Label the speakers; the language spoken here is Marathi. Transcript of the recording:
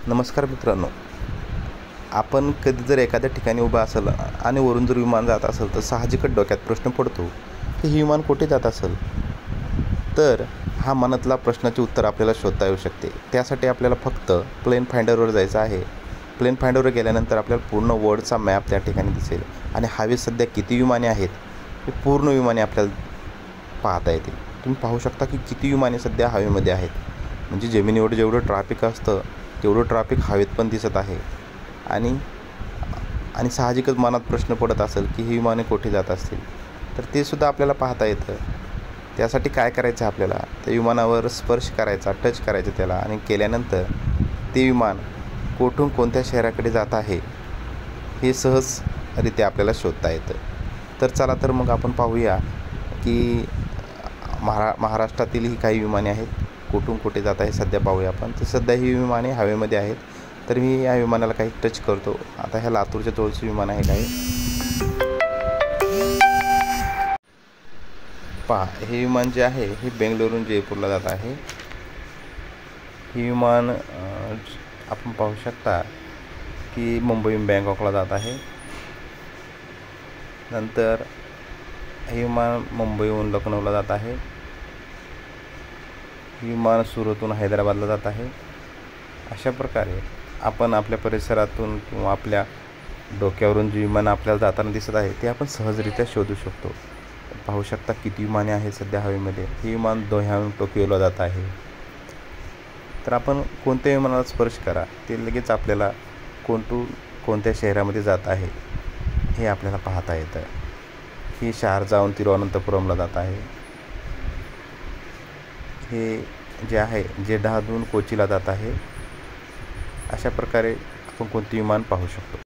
Speaker 1: नमस्कार मित्रांनो, आपण कधी जर एखाद्या ठिकाणी उभा असेल आणि वरून जर विमान जात असेल तर साहजिकच डोक्यात प्रश्न पडतो की हे विमान कुठे जात असेल. तर हा मनातला प्रश्नाचे उत्तर आपल्याला शोधता येऊ शकते. त्यासाठी आपल्याला फक्त प्लेन फाइंडरवर जायचं आहे. प्लेन फाइंडरवर गेल्यानंतर आपल्याला पूर्ण वर्ल्डचा मॅप त्या ठिकाणी दिसेल आणि हवेत सध्या किती विमाने आहेत हे पूर्ण विमाने आपल्याला पाहता येतील. तुम्ही पाहू शकता की किती विमाने सध्या हवेमध्ये आहेत. म्हणजे जमिनीवर जेवढं ट्रॅफिक असतं तेवढं ट्रॅफिक हवेत पण दिसत आहे. आणि साहजिकच मनात प्रश्न पडत असेल की ही विमाने कुठे जात असतील, तर ते सुद्धा आपल्याला पाहता येतं. त्यासाठी काय करायचं आपल्याला, त्या विमानावर स्पर्श करायचा, टच करायचं त्याला, आणि केल्यानंतर ते विमान कोठून कोणत्या शहराकडे जात आहे हे सहजरित्या आपल्याला शोधता येतं. तर चला तर मग आपण पाहूया की महाराष्ट्रातील ही काही विमाने आहेत, कुठून कुठे जात आहे सध्या पाहूया आपण. तर सध्या ही विमाने हवेमध्ये आहेत. तर मी या विमानाला काही टच करतो. आता ह्या लातूरच्या जवळचं विमान आहे काही. पहा, हे विमान जे आहे हे बेंगलोरहून जयपूरला जात आहे. हे विमान आपण पाहू शकता की मुंबईहून बँकॉकला जात आहे. नंतर हे विमान मुंबईहून लखनौला जात आहे. हे विमान सुरतहून हैदराबादला जात आहे. अशा प्रकारे आपण आपल्या परिसरातून किंवा आपल्या डोक्यावरून जी विमान आपल्याला जाताना दिसत आहे ते आपण सहजरित्या शोधू शकतो. पाहू शकता किती विमाने आहेत सध्या हवेमध्ये. हे विमान दोह्याहून टोकियोला जात आहे. तर आपण कोणत्या विमानाला स्पर्श करा ते लगेच आपल्याला कोणत्या शहरामध्ये जात आहे हे आपल्याला पाहता येतं. हे शारजाहून तिरुवनंतपुरमला जात आहे. हे जे आहे जेड्डाहून कोचीला जात आहे. अशा प्रकारे आपण कोणते विमान पाहू शकतो.